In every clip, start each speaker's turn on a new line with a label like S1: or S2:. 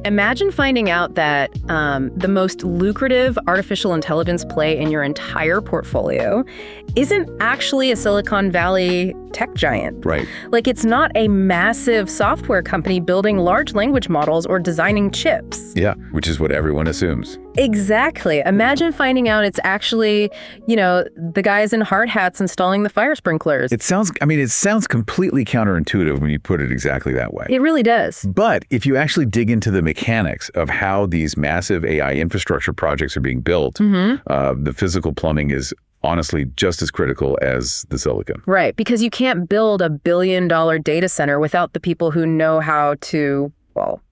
S1: Imagine finding out that the most lucrative artificial intelligence play in your entire portfolio isn't actually a Silicon Valley tech giant.
S2: Right.
S1: Like, it's not a massive software company building large language models or designing chips.
S2: Yeah, which is what everyone assumes.
S1: Exactly. Imagine finding out it's actually, the guys in hard hats installing the fire sprinklers.
S2: It sounds completely counterintuitive when you put it exactly that way.
S1: It really does.
S2: But if you actually dig into the mechanics of how these massive AI infrastructure projects are being built, the physical plumbing is honestly just as critical as the silicon.
S1: Right, because you can't build a billion-dollar data center without the people who know how to,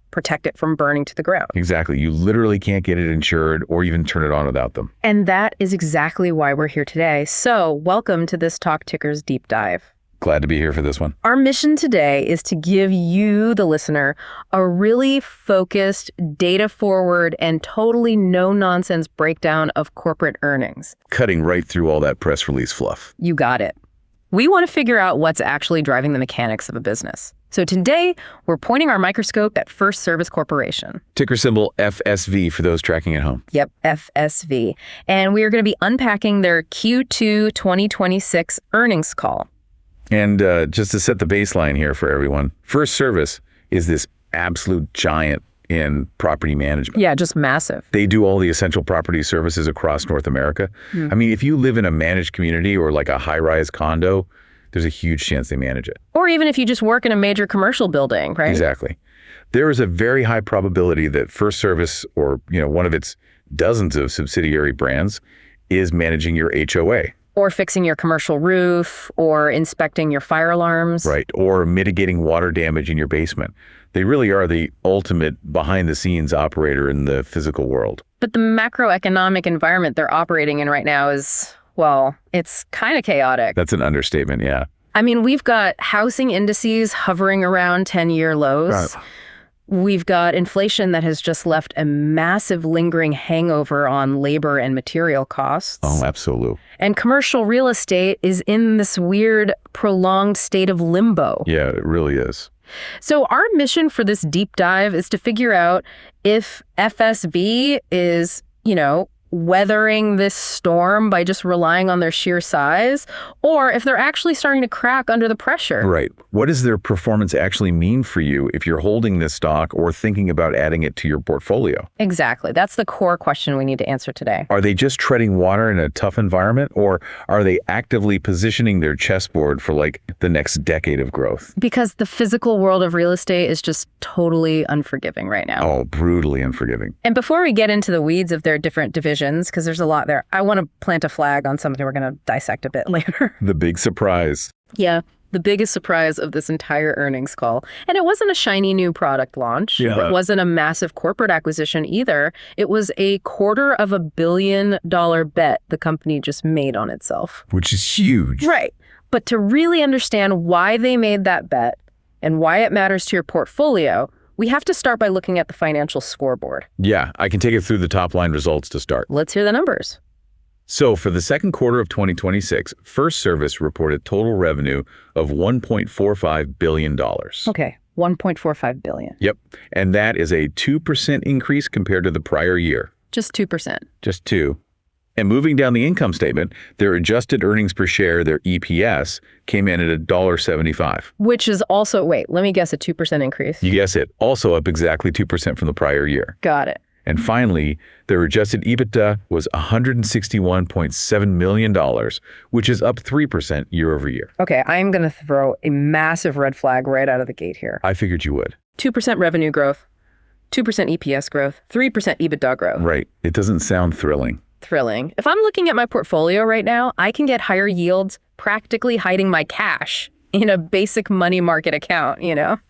S1: protect it from burning to the ground.
S2: Exactly. You literally can't get it insured or even turn it on without them.
S1: And that is exactly why we're here today. So welcome to this Talk Tickers Deep Dive.
S2: Glad to be here for this one.
S1: Our mission today is to give you, the listener, a really focused, data-forward, and totally no-nonsense breakdown of corporate earnings.
S2: Cutting right through all that press release fluff.
S1: You got it. We want to figure out what's actually driving the mechanics of a business. So today, we're pointing our microscope at FirstService Corporation.
S2: Ticker symbol FSV for those tracking at home.
S1: Yep, FSV. And we are going to be unpacking their Q2 2026 earnings call.
S2: And just to set the baseline here for everyone, FirstService is this absolute giant in property management.
S1: Yeah, just massive.
S2: They do all the essential property services across North America. I mean, if you live in a managed community or like a high-rise condo, there's a huge chance they manage it.
S1: Or even if you just work in a major commercial building, right?
S2: Exactly. There is a very high probability that FirstService or, one of its dozens of subsidiary brands is managing your HOA.
S1: Or fixing your commercial roof, or inspecting your fire alarms.
S2: Right, or mitigating water damage in your basement. They really are the ultimate behind-the-scenes operator in the physical world.
S1: But the macroeconomic environment they're operating in right now is, it's kind of chaotic.
S2: That's an understatement, yeah.
S1: I mean, we've got housing indices hovering around 10-year lows.
S2: Right.
S1: We've got inflation that has just left a massive lingering hangover on labor and material costs.
S2: Oh, absolutely.
S1: And commercial real estate is in this weird, prolonged state of limbo.
S2: Yeah, it really is.
S1: So our mission for this deep dive is to figure out if FSV is, weathering this storm by just relying on their sheer size, or if they're actually starting to crack under the pressure.
S2: Right. What does their performance actually mean for you if you're holding this stock or thinking about adding it to your portfolio?
S1: Exactly. That's the core question we need to answer today.
S2: Are they just treading water in a tough environment, or are they actively positioning their chessboard for the next decade of growth?
S1: Because the physical world of real estate is just totally unforgiving right now.
S2: Oh, brutally unforgiving.
S1: And before we get into the weeds of their different divisions, because there's a lot there, I want to plant a flag on something we're going to dissect a bit later.
S2: The big surprise.
S1: Yeah, the biggest surprise of this entire earnings call. And it wasn't a shiny new product launch.
S2: Yeah.
S1: It wasn't a massive corporate acquisition either. It was a $250 million bet the company just made on itself.
S2: Which is huge.
S1: Right. But to really understand why they made that bet and why it matters to your portfolio, we have to start by looking at the financial scoreboard.
S2: Yeah, I can take it through the top line results to start.
S1: Let's hear the numbers.
S2: So for the second quarter of 2026, FirstService reported total revenue of $1.45 billion.
S1: Okay, $1.45 billion.
S2: Yep, and that is a 2% increase compared to the prior year.
S1: Just 2%.
S2: Just 2%. And moving down the income statement, their adjusted earnings per share, their EPS, came in at $1.75.
S1: Which is also, wait, let me guess, a 2% increase.
S2: You guess it, also up exactly 2% from the prior year.
S1: Got it.
S2: And finally, their adjusted EBITDA was $161.7 million, which is up 3% year over year.
S1: Okay, I'm going to throw a massive red flag right out of the gate here.
S2: I figured you would.
S1: 2% revenue growth, 2% EPS growth, 3% EBITDA growth.
S2: Right. It doesn't sound thrilling.
S1: Thrilling. If I'm looking at my portfolio right now, I can get higher yields practically hiding my cash in a basic money market account,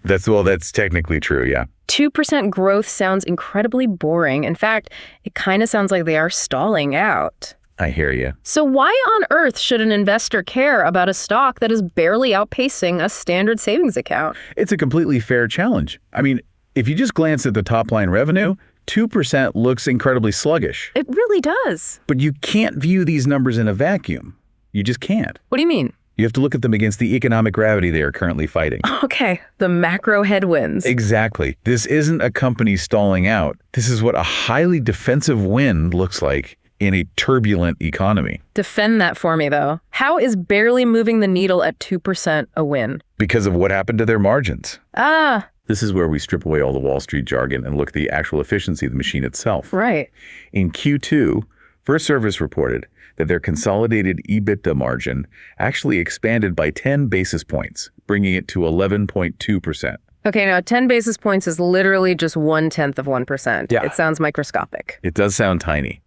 S2: That's technically true, yeah.
S1: 2% growth sounds incredibly boring. In fact, it kind of sounds like they are stalling out.
S2: I hear you.
S1: So why on earth should an investor care about a stock that is barely outpacing a standard savings account?
S2: It's a completely fair challenge. I mean, if you just glance at the top line revenue, 2% looks incredibly sluggish.
S1: It really does.
S2: But you can't view these numbers in a vacuum. You just can't.
S1: What do you mean?
S2: You have to look at them against the economic gravity they are currently fighting.
S1: Okay, the macro headwinds.
S2: Exactly. This isn't a company stalling out. This is what a highly defensive win looks like in a turbulent economy.
S1: Defend that for me, though. How is barely moving the needle at 2% a win?
S2: Because of what happened to their margins.
S1: Ah.
S2: This is where we strip away all the Wall Street jargon and look at the actual efficiency of the machine itself.
S1: Right.
S2: In Q2, FirstService reported that their consolidated EBITDA margin actually expanded by 10 basis points, bringing it to 11.2%.
S1: Okay, now 10 basis points is literally just 1/10 of 1%.
S2: Yeah.
S1: It sounds microscopic.
S2: It does sound tiny.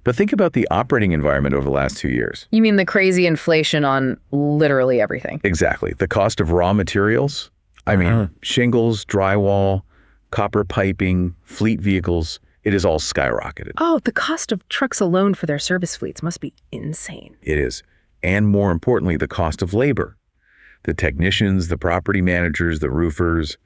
S2: But think about the operating environment over the last 2 years.
S1: You mean the crazy inflation on literally everything?
S2: Exactly. The cost of raw materials, shingles, drywall, copper piping, fleet vehicles, it is all skyrocketed.
S1: Oh, the cost of trucks alone for their service fleets must be insane.
S2: It is. And more importantly, the cost of labor. The technicians, the property managers, the roofers.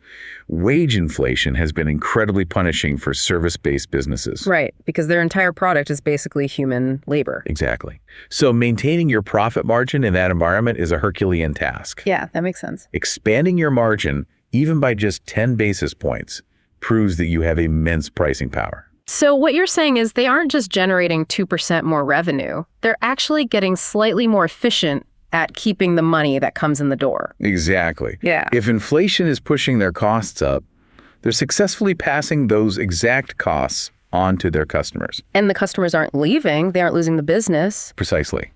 S2: Wage inflation has been incredibly punishing for service-based businesses.
S1: Right, because their entire product is basically human labor.
S2: Exactly. So maintaining your profit margin in that environment is a Herculean task.
S1: Yeah, that makes sense.
S2: Expanding your margin, even by just 10 basis points, proves that you have immense pricing power.
S1: So what you're saying is they aren't just generating 2% more revenue. They're actually getting slightly more efficient at keeping the money that comes in the door.
S2: Exactly.
S1: Yeah.
S2: If inflation is pushing their costs up, they're successfully passing those exact costs on to their customers.
S1: And the customers aren't leaving. They aren't losing the business.
S2: Precisely.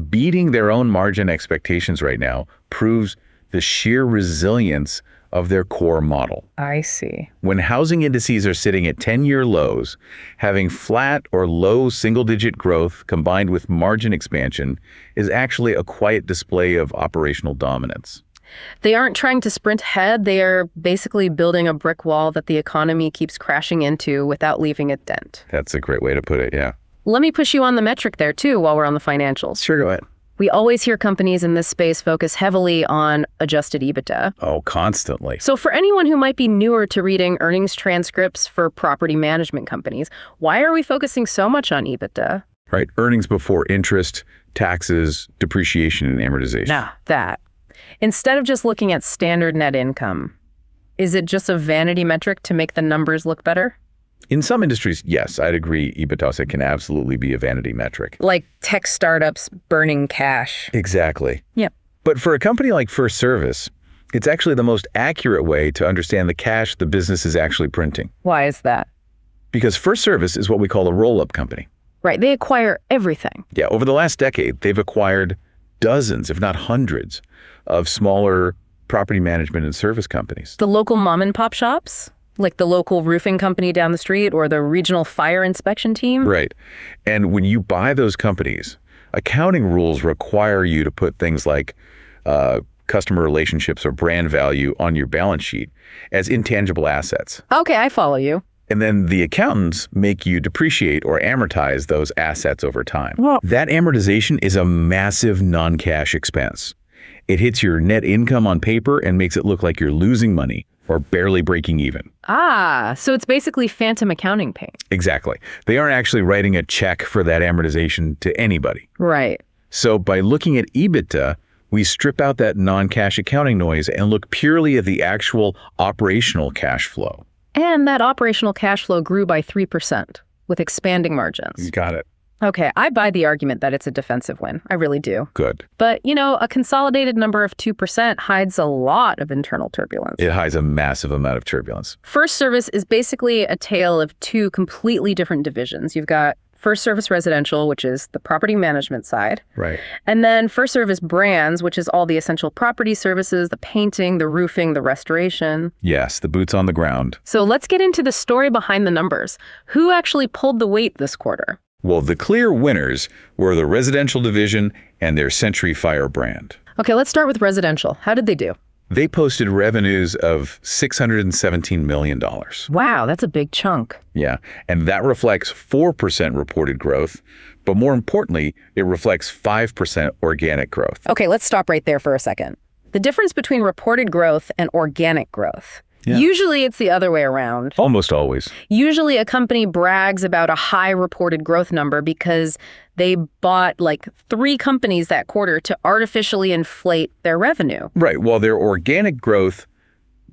S2: Beating their own margin expectations right now proves the sheer resilience of their core model.
S1: I see.
S2: When housing indices are sitting at 10-year lows, having flat or low single-digit growth combined with margin expansion is actually a quiet display of operational dominance.
S1: They aren't trying to sprint ahead. They are basically building a brick wall that the economy keeps crashing into without leaving a dent.
S2: That's a great way to put it, yeah.
S1: Let me push you on the metric there, too, while we're on the financials.
S2: Sure, go ahead.
S1: We always hear companies in this space focus heavily on adjusted EBITDA.
S2: Oh, constantly.
S1: So for anyone who might be newer to reading earnings transcripts for property management companies, why are we focusing so much on EBITDA?
S2: Right, earnings before interest, taxes, depreciation, and amortization.
S1: That. Instead of just looking at standard net income, is it just a vanity metric to make the numbers look better?
S2: In some industries, yes, I'd agree EBITDA can absolutely be a vanity metric.
S1: Like tech startups burning cash.
S2: Exactly.
S1: Yep.
S2: But for a company like FirstService, it's actually the most accurate way to understand the cash the business is actually printing.
S1: Why is that?
S2: Because FirstService is what we call a roll-up company.
S1: Right, they acquire everything.
S2: Yeah, over the last decade, they've acquired dozens, if not hundreds, of smaller property management and service companies.
S1: The local mom and pop shops? Like the local roofing company down the street or the regional fire inspection team?
S2: Right. And when you buy those companies, accounting rules require you to put things like customer relationships or brand value on your balance sheet as intangible assets.
S1: Okay, I follow you.
S2: And then the accountants make you depreciate or amortize those assets over time.
S1: Well,
S2: that amortization is a massive non-cash expense. It hits your net income on paper and makes it look like you're losing money or barely breaking even.
S1: So it's basically phantom accounting pain.
S2: Exactly. They aren't actually writing a check for that amortization to anybody.
S1: Right.
S2: So by looking at EBITDA, we strip out that non-cash accounting noise and look purely at the actual operational cash flow.
S1: And that operational cash flow grew by 3% with expanding margins.
S2: You got it.
S1: Okay, I buy the argument that it's a defensive win. I really do.
S2: Good.
S1: But, a consolidated number of 2% hides a lot of internal turbulence.
S2: It hides a massive amount of turbulence.
S1: FirstService is basically a tale of two completely different divisions. You've got FirstService Residential, which is the property management side.
S2: Right.
S1: And then FirstService Brands, which is all the essential property services, the painting, the roofing, the restoration.
S2: Yes, the boots on the ground.
S1: So let's get into the story behind the numbers. Who actually pulled the weight this quarter?
S2: Well, the clear winners were the residential division and their Century Fire brand.
S1: Okay, let's start with residential. How did they do?
S2: They posted revenues of $617 million.
S1: Wow, that's a big chunk.
S2: Yeah, and that reflects 4% reported growth, but more importantly, it reflects 5% organic growth.
S1: Okay, let's stop right there for a second. The difference between reported growth and organic growth.
S2: Yeah.
S1: Usually it's the other way around.
S2: Almost always.
S1: Usually a company brags about a high reported growth number because they bought like 3 companies that quarter to artificially inflate their revenue.
S2: Right. While their organic growth,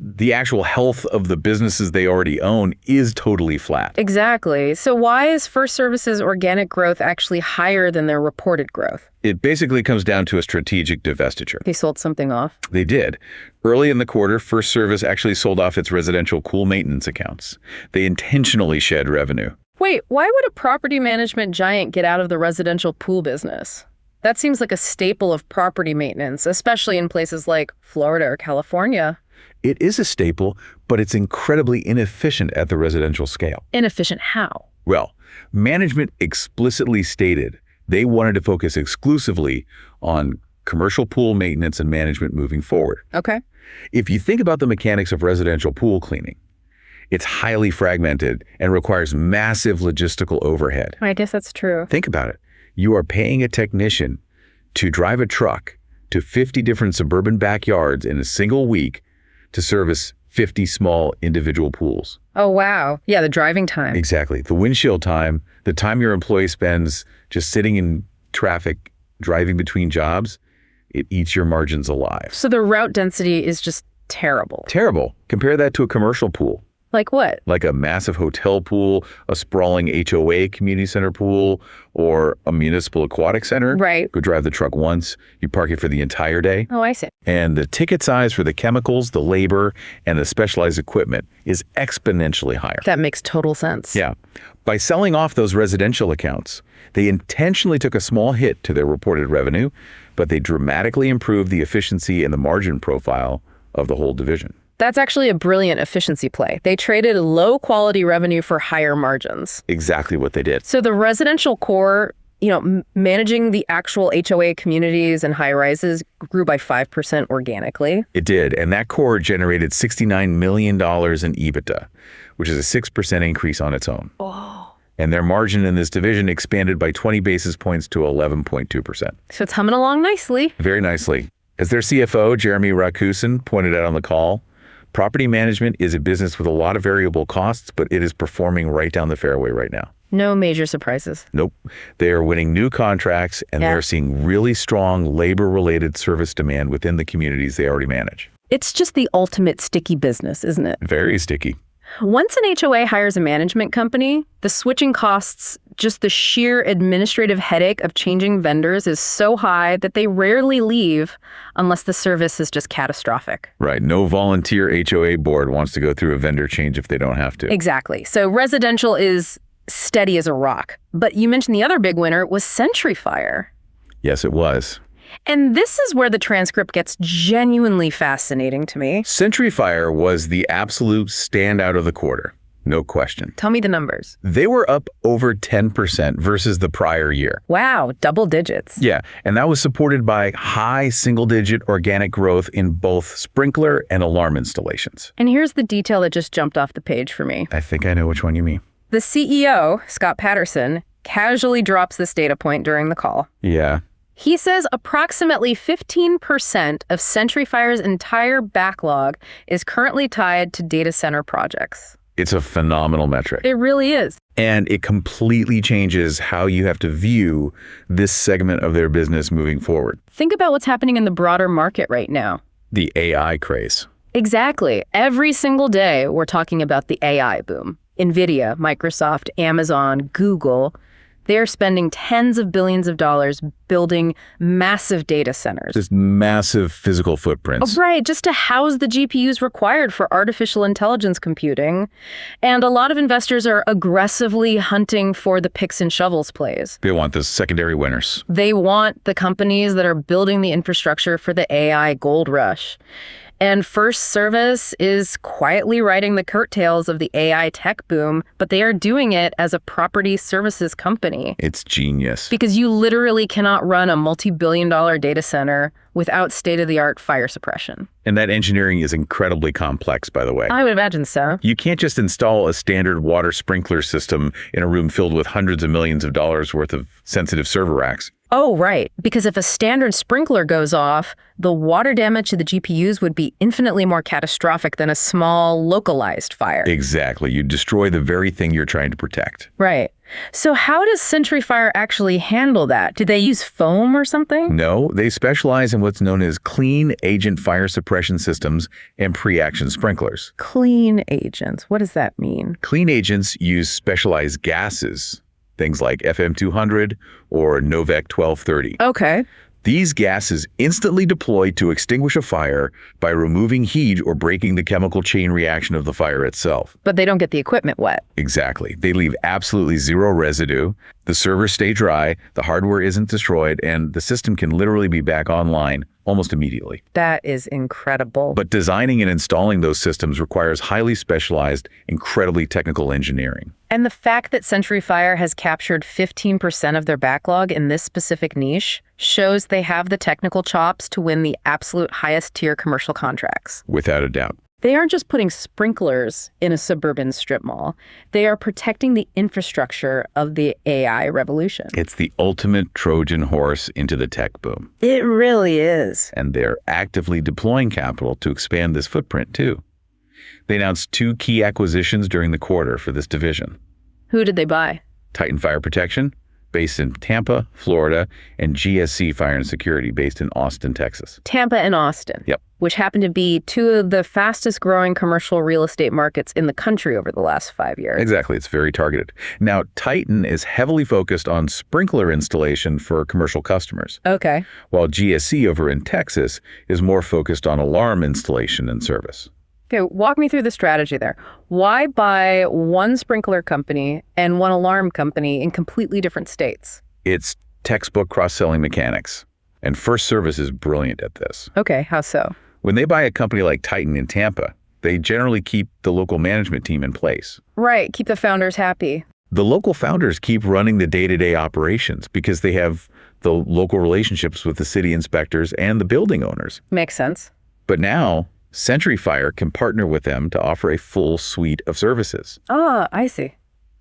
S2: the actual health of the businesses they already own, is totally flat.
S1: Exactly. So why is FirstService's organic growth actually higher than their reported growth?
S2: It basically comes down to a strategic divestiture.
S1: They sold something off.
S2: They did. Early in the quarter, FirstService actually sold off its residential pool maintenance accounts. They intentionally shed revenue.
S1: Wait, why would a property management giant get out of the residential pool business? That seems like a staple of property maintenance, especially in places like Florida or California.
S2: It is a staple, but it's incredibly inefficient at the residential scale.
S1: Inefficient how?
S2: Well, management explicitly stated they wanted to focus exclusively on commercial pool maintenance and management moving forward.
S1: Okay.
S2: If you think about the mechanics of residential pool cleaning, it's highly fragmented and requires massive logistical overhead.
S1: I guess that's true.
S2: Think about it. You are paying a technician to drive a truck to 50 different suburban backyards in a single week to service 50 small individual pools.
S1: Oh, wow. Yeah, the driving time.
S2: Exactly. The windshield time, the time your employee spends just sitting in traffic, driving between jobs, it eats your margins alive.
S1: So the route density is just terrible.
S2: Terrible. Compare that to a commercial pool.
S1: Like what?
S2: Like a massive hotel pool, a sprawling HOA community center pool, or a municipal aquatic center.
S1: Right.
S2: Go drive the truck once, you park it for the entire day.
S1: Oh, I see.
S2: And the ticket size for the chemicals, the labor, and the specialized equipment is exponentially higher.
S1: That makes total sense.
S2: Yeah. By selling off those residential accounts, they intentionally took a small hit to their reported revenue, but they dramatically improved the efficiency and the margin profile of the whole division.
S1: That's actually a brilliant efficiency play. They traded low-quality revenue for higher margins.
S2: Exactly what they did.
S1: So the residential core, managing the actual HOA communities and high-rises grew by 5% organically.
S2: It did, and that core generated $69 million in EBITDA, which is a 6% increase on its own.
S1: Oh.
S2: And their margin in this division expanded by 20 basis points to 11.2%.
S1: So it's humming along nicely.
S2: Very nicely. As their CFO, Jeremy Rakusin, pointed out on the call, property management is a business with a lot of variable costs, but it is performing right down the fairway right now.
S1: No major surprises.
S2: Nope. They are winning new contracts, and they're seeing really strong labor-related service demand within the communities they already manage.
S1: It's just the ultimate sticky business, isn't it?
S2: Very sticky.
S1: Once an HOA hires a management company, the switching costs, just the sheer administrative headache of changing vendors is so high that they rarely leave unless the service is just catastrophic.
S2: Right. No volunteer HOA board wants to go through a vendor change if they don't have to.
S1: Exactly. So residential is steady as a rock. But you mentioned the other big winner was Century Fire.
S2: Yes, it was.
S1: And this is where the transcript gets genuinely fascinating to me.
S2: Century Fire was the absolute standout of the quarter. No question.
S1: Tell me the numbers.
S2: They were up over 10% versus the prior year.
S1: Wow, double digits.
S2: Yeah, and that was supported by high single-digit organic growth in both sprinkler and alarm installations.
S1: And here's the detail that just jumped off the page for me.
S2: I think I know which one you mean.
S1: The CEO, Scott Patterson, casually drops this data point during the call.
S2: Yeah.
S1: He says approximately 15% of Century Fire's entire backlog is currently tied to data center projects.
S2: It's a phenomenal metric.
S1: It really is.
S2: And it completely changes how you have to view this segment of their business moving forward.
S1: Think about what's happening in the broader market right now.
S2: The AI craze.
S1: Exactly. Every single day, we're talking about the AI boom. NVIDIA, Microsoft, Amazon, Google, they're spending tens of billions of dollars building massive data centers.
S2: Just massive physical footprints.
S1: Oh, right, just to house the GPUs required for artificial intelligence computing. And a lot of investors are aggressively hunting for the picks and shovels plays.
S2: They want the secondary winners.
S1: They want the companies that are building the infrastructure for the AI gold rush. And FirstService is quietly riding the curtails of the AI tech boom, but they are doing it as a property services company.
S2: It's genius.
S1: Because you literally cannot run a multi-billion-dollar data center without state-of-the-art fire suppression.
S2: And that engineering is incredibly complex, by the way.
S1: I would imagine so.
S2: You can't just install a standard water sprinkler system in a room filled with hundreds of millions of dollars worth of sensitive server racks.
S1: Oh, right. Because if a standard sprinkler goes off, the water damage to the GPUs would be infinitely more catastrophic than a small, localized fire.
S2: Exactly. You destroy the very thing you're trying to protect.
S1: Right. So how does Century Fire actually handle that? Do they use foam or something?
S2: No, they specialize in what's known as clean agent fire suppression systems and pre-action sprinklers.
S1: Clean agents. What does that mean?
S2: Clean agents use specialized gases, things like FM200 or Novec 1230.
S1: Okay.
S2: These gases instantly deploy to extinguish a fire by removing heat or breaking the chemical chain reaction of the fire itself.
S1: But they don't get the equipment wet.
S2: Exactly. They leave absolutely zero residue. The servers stay dry, the hardware isn't destroyed, and the system can literally be back online almost immediately.
S1: That is incredible.
S2: But designing and installing those systems requires highly specialized, incredibly technical engineering.
S1: And the fact that Century Fire has captured 15% of their backlog in this specific niche shows they have the technical chops to win the absolute highest tier commercial contracts.
S2: Without a doubt.
S1: They aren't just putting sprinklers in a suburban strip mall. They are protecting the infrastructure of the AI revolution.
S2: It's the ultimate Trojan horse into the tech boom.
S1: It really is.
S2: And they're actively deploying capital to expand this footprint too. They announced 2 key acquisitions during the quarter for this division.
S1: Who did they buy?
S2: Titan Fire Protection, based in Tampa, Florida, and GSC Fire and Security, based in Austin, Texas.
S1: Tampa and Austin.
S2: Yep.
S1: Which happen to be 2 of the fastest growing commercial real estate markets in the country over the last 5 years.
S2: Exactly. It's very targeted. Now, Titan is heavily focused on sprinkler installation for commercial customers.
S1: Okay.
S2: While GSC over in Texas is more focused on alarm installation and service.
S1: Okay, walk me through the strategy there. Why buy one sprinkler company and one alarm company in completely different states?
S2: It's textbook cross-selling mechanics. And FirstService is brilliant at this.
S1: Okay, how so?
S2: When they buy a company like Titan in Tampa, they generally keep the local management team in place.
S1: Right, keep the founders happy.
S2: The local founders keep running the day-to-day operations because they have the local relationships with the city inspectors and the building owners.
S1: Makes sense.
S2: But now, Century Fire can partner with them to offer a full suite of services.
S1: Ah, I see.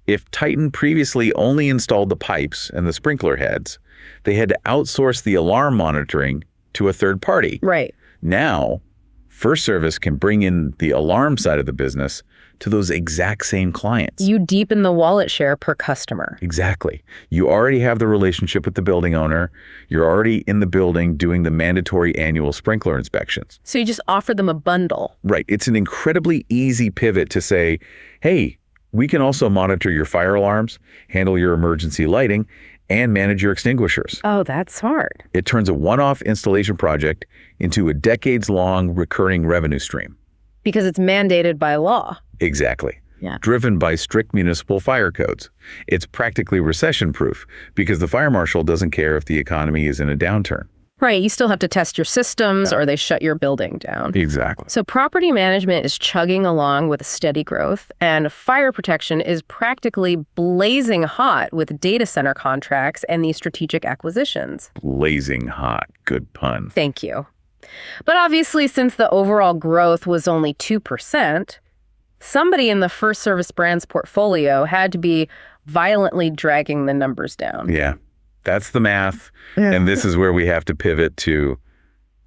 S2: If Titan previously only installed the pipes and the sprinkler heads, they had to outsource the alarm monitoring to a third party.
S1: Right.
S2: Now, FirstService can bring in the alarm side of the business to those exact same clients.
S1: You deepen the wallet share per customer.
S2: Exactly. You already have the relationship with the building owner. You're already in the building doing the mandatory annual sprinkler inspections.
S1: So you just offer them a bundle.
S2: Right. It's an incredibly easy pivot to say, hey, we can also monitor your fire alarms, handle your emergency lighting, and manage your extinguishers.
S1: Oh, that's smart.
S2: It turns a one-off installation project into a decades-long recurring revenue stream.
S1: Because it's mandated by law.
S2: Exactly.
S1: Yeah.
S2: Driven by strict municipal fire codes. It's practically recession-proof because the fire marshal doesn't care if the economy is in a downturn.
S1: Right, you still have to test your systems or they shut your building down.
S2: Exactly.
S1: So property management is chugging along with steady growth, and fire protection is practically blazing hot with data center contracts and these strategic acquisitions.
S2: Blazing hot. Good pun.
S1: Thank you. But obviously, since the overall growth was only 2%, somebody in the FirstService brand's portfolio had to be violently dragging the numbers down.
S2: Yeah. That's the math, and this is where we have to pivot to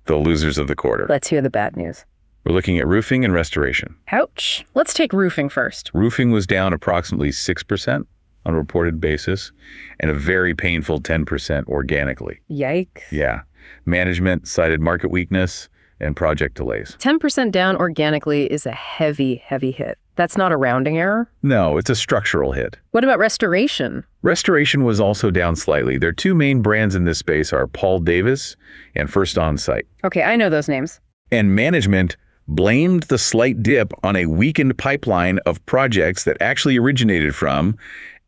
S2: the losers of the quarter.
S1: Let's hear the bad news.
S2: We're looking at roofing and restoration.
S1: Ouch. Let's take roofing first.
S2: Roofing was down approximately 6% on a reported basis, and a very painful 10% organically.
S1: Yikes.
S2: Yeah. Management cited market weakness and project delays.
S1: 10% down organically is a heavy, heavy hit. That's not a rounding error?
S2: No, it's a structural hit.
S1: What about restoration?
S2: Restoration was also down slightly. Their 2 main brands in this space are Paul Davis and First Onsite.
S1: Okay, I know those names.
S2: And management blamed the slight dip on a weakened pipeline of projects that actually originated from,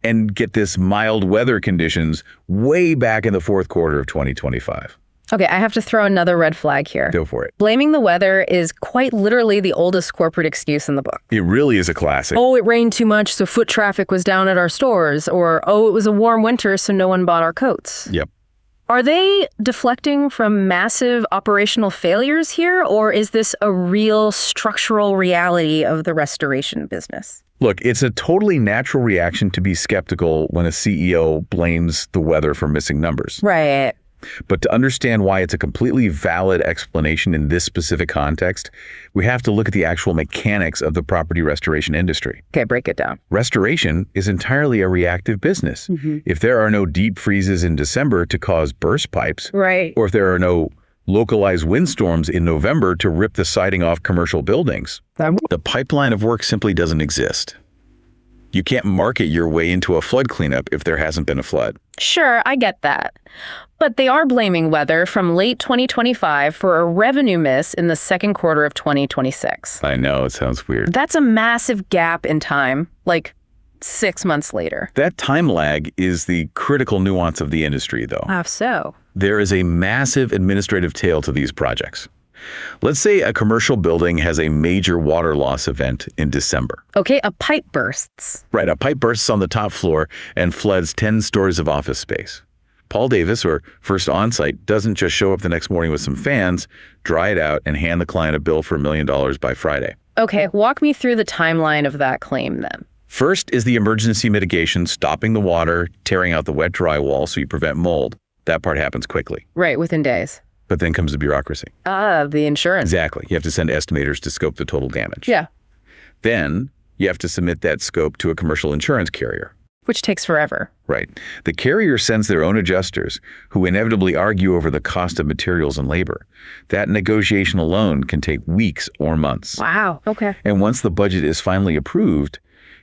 S2: and get this, mild weather conditions way back in the 4th quarter of 2025.
S1: Okay, I have to throw another red flag here.
S2: Go for it.
S1: Blaming the weather is quite literally the oldest corporate excuse in the book.
S2: It really is a classic.
S1: Oh, it rained too much, so foot traffic was down at our stores. Or, oh, it was a warm winter, so no one bought our coats.
S2: Yep.
S1: Are they deflecting from massive operational failures here, or is this a real structural reality of the restoration business?
S2: Look, it's a totally natural reaction to be skeptical when a CEO blames the weather for missing numbers.
S1: Right.
S2: But to understand why it's a completely valid explanation in this specific context, we have to look at the actual mechanics of the property restoration industry.
S1: Okay, break it down.
S2: Restoration is entirely a reactive business. If there are no deep freezes in December to cause burst pipes,
S1: Right.
S2: or if there are no localized windstorms in November to rip the siding off commercial buildings, the pipeline of work simply doesn't exist. You can't market your way into a flood cleanup if there hasn't been a flood.
S1: Sure, I get that. But they are blaming weather from late 2025 for a revenue miss in the second quarter of 2026.
S2: I know, it sounds weird.
S1: That's a massive gap in time, like 6 months later.
S2: That time lag is the critical nuance of the industry, though.
S1: How so?
S2: There is a massive administrative tail to these projects. Let's say a commercial building has a major water loss event in December.
S1: Okay, a pipe bursts.
S2: Right, a pipe bursts on the top floor and floods 10 stories of office space. Paul Davis, or First Onsite, doesn't just show up the next morning with some fans, dry it out, and hand the client a bill for $1 million by Friday.
S1: Okay, walk me through the timeline of that claim then.
S2: First is the emergency mitigation, stopping the water, tearing out the wet drywall so you prevent mold. That part happens quickly.
S1: Right, within days.
S2: But then comes the bureaucracy.
S1: The insurance.
S2: Exactly. You have to send estimators to scope the total damage.
S1: Yeah.
S2: Then you have to submit that scope to a commercial insurance carrier.
S1: Which takes forever.
S2: Right. The carrier sends their own adjusters, who inevitably argue over the cost of materials and labor. That negotiation alone can take weeks or months.
S1: Wow. Okay.
S2: And once the budget is finally approved,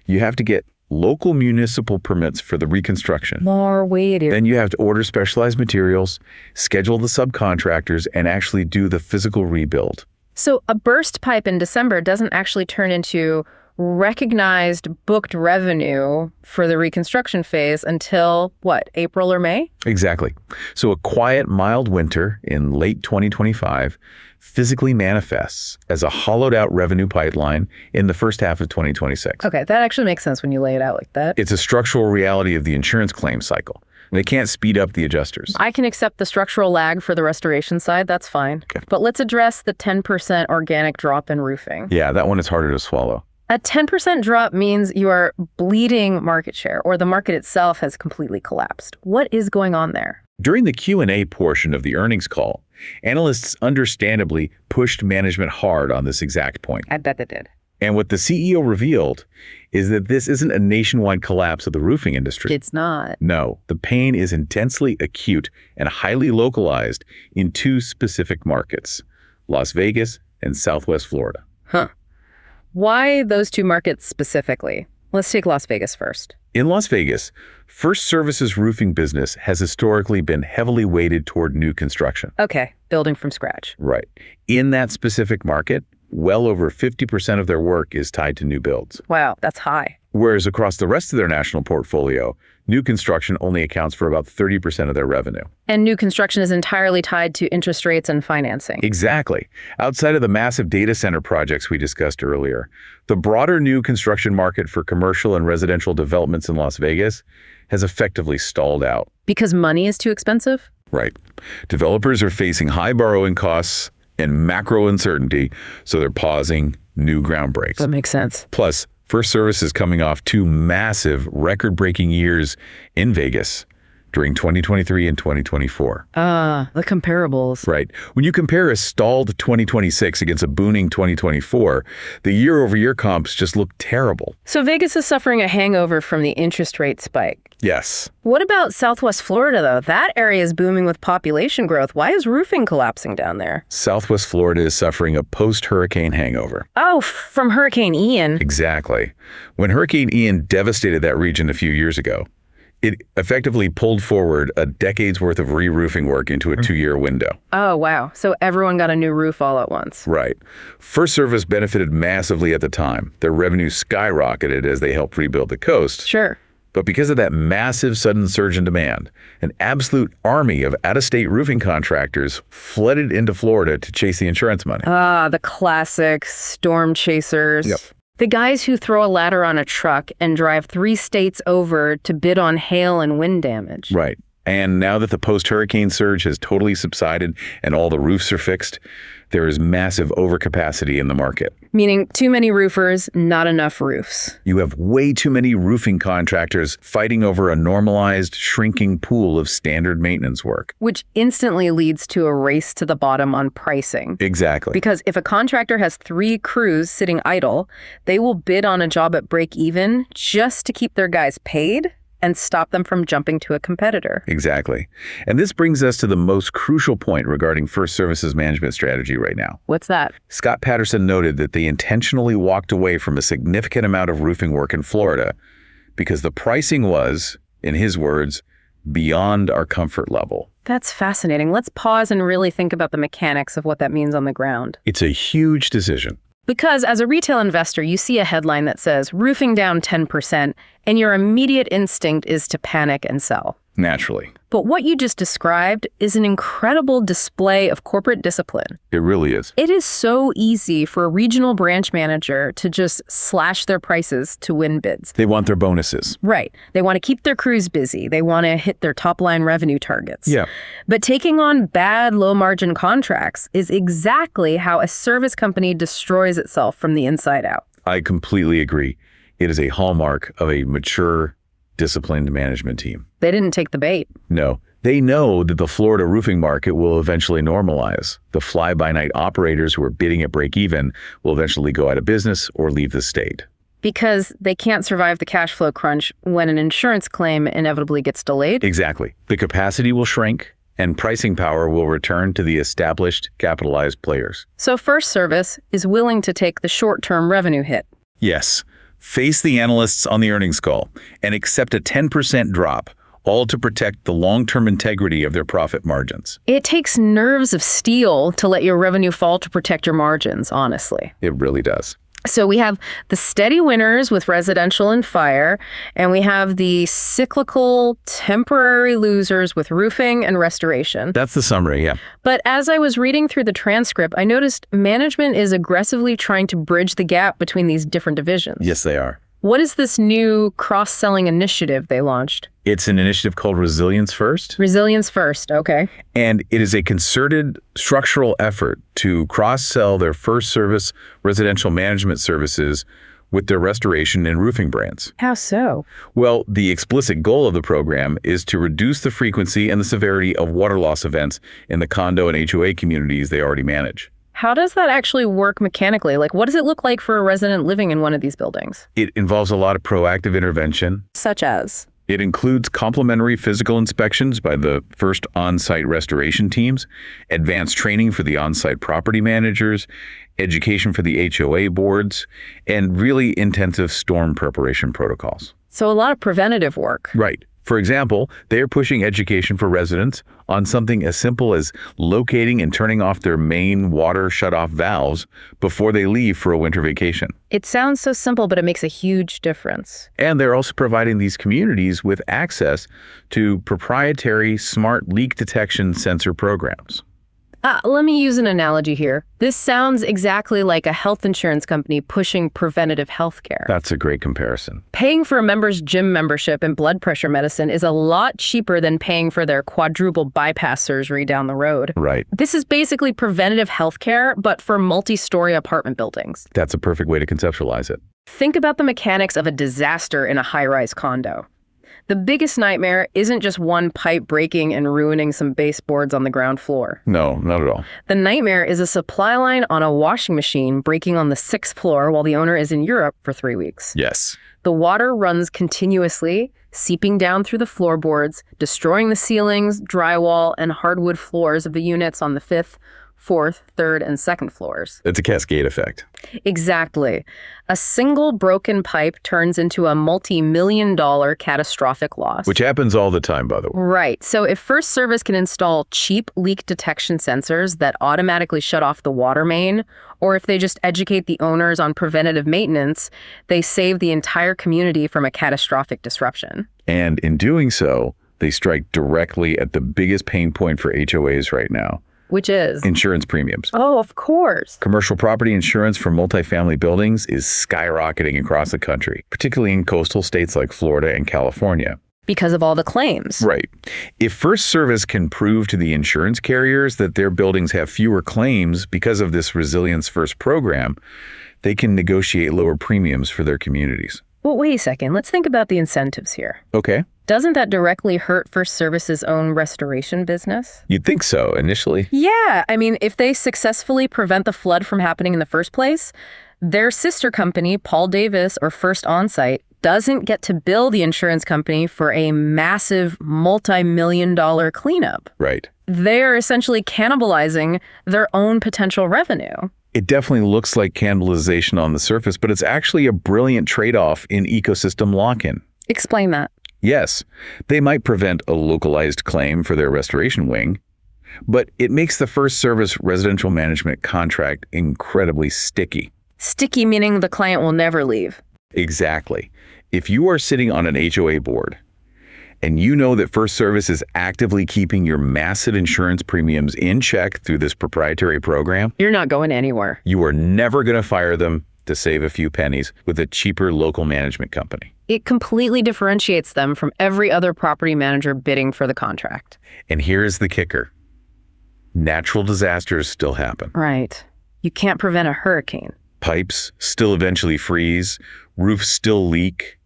S2: you have to get local municipal permits for the reconstruction.
S1: More waiting.
S2: Then you have to order specialized materials, schedule the subcontractors, and actually do the physical rebuild.
S1: So a burst pipe in December doesn't actually turn into recognized booked revenue for the reconstruction phase until, what, April or May?
S2: Exactly. So a quiet, mild winter in late 2025 physically manifests as a hollowed-out revenue pipeline in the first half of 2026.
S1: Okay, that actually makes sense when you lay it out like that.
S2: It's a structural reality of the insurance claim cycle. They can't speed up the adjusters.
S1: I can accept the structural lag for the restoration side, that's fine.
S2: Okay.
S1: But let's address the 10% organic drop in roofing.
S2: Yeah, that one is harder to swallow.
S1: A 10% drop means you are bleeding market share, or the market itself has completely collapsed. What is going on there?
S2: During the Q&A portion of the earnings call, analysts understandably pushed management hard on this exact point.
S1: I bet they did.
S2: And what the CEO revealed is that this isn't a nationwide collapse of the roofing industry.
S1: It's not.
S2: No, the pain is intensely acute and highly localized in two specific markets, Las Vegas and Southwest Florida.
S1: Huh. Why those two markets specifically? Let's take Las Vegas first.
S2: In Las Vegas, FirstService's roofing business has historically been heavily weighted toward new construction.
S1: Okay, building from scratch.
S2: Right. In that specific market, well over 50% of their work is tied to new builds.
S1: Wow, that's high.
S2: Whereas across the rest of their national portfolio, new construction only accounts for about 30% of their revenue.
S1: And new construction is entirely tied to interest rates and financing.
S2: Exactly. Outside of the massive data center projects we discussed earlier, the broader new construction market for commercial and residential developments in Las Vegas has effectively stalled out.
S1: Because money is too expensive?
S2: Right. Developers are facing high borrowing costs and macro uncertainty, so they're pausing new ground breaks.
S1: That makes sense.
S2: Plus, FirstService is coming off two massive record-breaking years in Vegas during 2023 and 2024.
S1: The comparables.
S2: Right. When you compare a stalled 2026 against a booming 2024, the year-over-year comps just look terrible.
S1: So Vegas is suffering a hangover from the interest rate spike.
S2: Yes.
S1: What about Southwest Florida, though? That area is booming with population growth. Why is roofing collapsing down there?
S2: Southwest Florida is suffering a post-hurricane hangover.
S1: Oh, from Hurricane Ian.
S2: Exactly. When Hurricane Ian devastated that region a few years ago, it effectively pulled forward a decade's worth of re-roofing work into a 2-year window.
S1: Oh, wow. So everyone got a new roof all at once.
S2: Right. FirstService benefited massively at the time. Their revenue skyrocketed as they helped rebuild the coast.
S1: Sure.
S2: But because of that massive sudden surge in demand, an absolute army of out-of-state roofing contractors flooded into Florida to chase the insurance money.
S1: The classic storm chasers.
S2: Yep.
S1: The guys who throw a ladder on a truck and drive 3 states over to bid on hail and wind damage.
S2: Right. And now that the post-hurricane surge has totally subsided and all the roofs are fixed, there is massive overcapacity in the market.
S1: Meaning too many roofers, not enough roofs.
S2: You have way too many roofing contractors fighting over a normalized, shrinking pool of standard maintenance work.
S1: Which instantly leads to a race to the bottom on pricing.
S2: Exactly.
S1: Because if a contractor has 3 crews sitting idle, they will bid on a job at break even just to keep their guys paid and stop them from jumping to a competitor.
S2: Exactly. And this brings us to the most crucial point regarding FirstService's management strategy right now.
S1: What's that?
S2: Scott Patterson noted that they intentionally walked away from a significant amount of roofing work in Florida because the pricing was, in his words, beyond our comfort level.
S1: That's fascinating. Let's pause and really think about the mechanics of what that means on the ground.
S2: It's a huge decision.
S1: Because as a retail investor, you see a headline that says roofing down 10%, and your immediate instinct is to panic and sell.
S2: Naturally.
S1: But what you just described is an incredible display of corporate discipline.
S2: It really is.
S1: It is so easy for a regional branch manager to just slash their prices to win bids.
S2: They want their bonuses.
S1: Right. They want to keep their crews busy. They want to hit their top-line revenue targets.
S2: Yeah.
S1: But taking on bad, low-margin contracts is exactly how a service company destroys itself from the inside out.
S2: I completely agree. It is a hallmark of a mature, disciplined management team.
S1: They didn't take the bait.
S2: No. They know that the Florida roofing market will eventually normalize. The fly-by-night operators who are bidding at break-even will eventually go out of business or leave the state.
S1: Because they can't survive the cash flow crunch when an insurance claim inevitably gets delayed.
S2: Exactly. The capacity will shrink, and pricing power will return to the established, capitalized players.
S1: So FirstService is willing to take the short-term revenue hit.
S2: Yes. Face the analysts on the earnings call and accept a 10% drop, all to protect the long-term integrity of their profit margins.
S1: It takes nerves of steel to let your revenue fall to protect your margins, honestly.
S2: It really does.
S1: So we have the steady winners with residential and fire, and we have the cyclical, temporary losers with roofing and restoration.
S2: That's the summary, yeah.
S1: But as I was reading through the transcript, I noticed management is aggressively trying to bridge the gap between these different divisions.
S2: Yes, they are.
S1: What is this new cross-selling initiative they launched?
S2: It's an initiative called Resilience First.
S1: Resilience First, okay.
S2: And it is a concerted structural effort to cross-sell their FirstService residential management services with their restoration and roofing brands.
S1: How so?
S2: Well, the explicit goal of the program is to reduce the frequency and the severity of water loss events in the condo and HOA communities they already manage.
S1: How does that actually work mechanically? Like, what does it look like for a resident living in one of these buildings?
S2: It involves a lot of proactive intervention.
S1: Such as?
S2: It includes complimentary physical inspections by the first on-site restoration teams, advanced training for the on-site property managers, education for the HOA boards, and really intensive storm preparation protocols.
S1: So a lot of preventative work.
S2: Right. For example, they are pushing education for residents on something as simple as locating and turning off their main water shutoff valves before they leave for a winter vacation.
S1: It sounds so simple, but it makes a huge difference.
S2: And they're also providing these communities with access to proprietary smart leak detection sensor programs.
S1: Let me use an analogy here. This sounds exactly like a health insurance company pushing preventative health care.
S2: That's a great comparison.
S1: Paying for a member's gym membership and blood pressure medicine is a lot cheaper than paying for their quadruple bypass surgery down the road.
S2: Right.
S1: This is basically preventative health care, but for multi-story apartment buildings.
S2: That's a perfect way to conceptualize it.
S1: Think about the mechanics of a disaster in a high-rise condo. The biggest nightmare isn't just one pipe breaking and ruining some baseboards on the ground floor.
S2: No, not at all.
S1: The nightmare is a supply line on a washing machine breaking on the 6th floor while the owner is in Europe for 3 weeks.
S2: Yes.
S1: The water runs continuously, seeping down through the floorboards, destroying the ceilings, drywall, and hardwood floors of the units on the 5th, 4th, 3rd, and 2nd floors.
S2: It's a cascade effect.
S1: Exactly. A single broken pipe turns into a multi-million-dollar catastrophic loss.
S2: Which happens all the time, by the way.
S1: Right. So if FirstService can install cheap leak detection sensors that automatically shut off the water main, or if they just educate the owners on preventative maintenance, they save the entire community from a catastrophic disruption.
S2: And in doing so, they strike directly at the biggest pain point for HOAs right now.
S1: Which is?
S2: Insurance premiums.
S1: Oh, of course.
S2: Commercial property insurance for multifamily buildings is skyrocketing across the country, particularly in coastal states like Florida and California.
S1: Because of all the claims.
S2: Right. If FirstService can prove to the insurance carriers that their buildings have fewer claims because of this Resilience First program, they can negotiate lower premiums for their communities.
S1: Well, wait a second. Let's think about the incentives here.
S2: Okay.
S1: Doesn't that directly hurt FirstService's own restoration business?
S2: You'd think so initially.
S1: Yeah. I mean, if they successfully prevent the flood from happening in the first place, their sister company, Paul Davis or First Onsite, doesn't get to bill the insurance company for a massive multi-million-dollar cleanup.
S2: Right.
S1: They're essentially cannibalizing their own potential revenue.
S2: It definitely looks like cannibalization on the surface, but it's actually a brilliant trade-off in ecosystem lock-in.
S1: Explain that.
S2: Yes, they might prevent a localized claim for their restoration wing, but it makes the FirstService residential management contract incredibly sticky.
S1: Sticky meaning the client will never leave.
S2: Exactly. If you are sitting on an HOA board and you know that FirstService is actively keeping your massive insurance premiums in check through this proprietary program,
S1: You're not going anywhere.
S2: you are never going to fire them to save a few pennies with a cheaper local management company.
S1: It completely differentiates them from every other property manager bidding for the contract.
S2: And here's the kicker. Natural disasters still happen.
S1: Right. You can't prevent a hurricane.
S2: Pipes still eventually freeze, roofs still leak.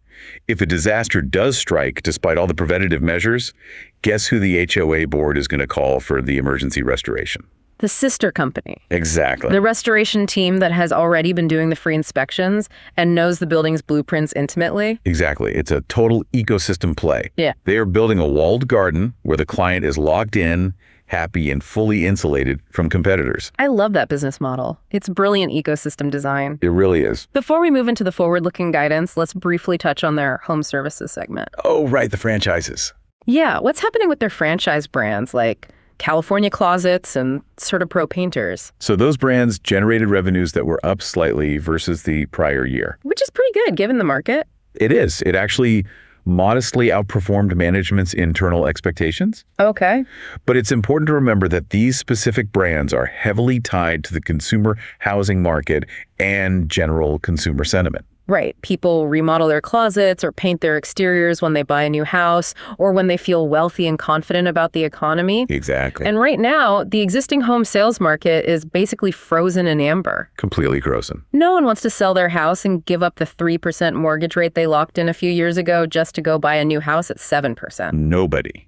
S2: If a disaster does strike, despite all the preventative measures, guess who the HOA board is going to call for the emergency restoration?
S1: The sister company.
S2: Exactly.
S1: The restoration team that has already been doing the free inspections and knows the building's blueprints intimately.
S2: Exactly. It's a total ecosystem play.
S1: Yeah.
S2: They are building a walled garden where the client is locked in, happy, and fully insulated from competitors.
S1: I love that business model. It's brilliant ecosystem design.
S2: It really is.
S1: Before we move into the forward-looking guidance, let's briefly touch on their home services segment.
S2: Oh, right, the franchises.
S1: Yeah, what's happening with their franchise brands like California Closets and CertaPro Painters?
S2: So those brands generated revenues that were up slightly versus the prior year.
S1: Which is pretty good given the market.
S2: It is. It actually modestly outperformed management's internal expectations.
S1: Okay.
S2: But it's important to remember that these specific brands are heavily tied to the consumer housing market and general consumer sentiment.
S1: Right. People remodel their closets or paint their exteriors when they buy a new house or when they feel wealthy and confident about the economy.
S2: Exactly.
S1: And right now, the existing home sales market is basically frozen in amber.
S2: Completely frozen.
S1: No one wants to sell their house and give up the 3% mortgage rate they locked in a few years ago just to go buy a new house at 7%.
S2: Nobody.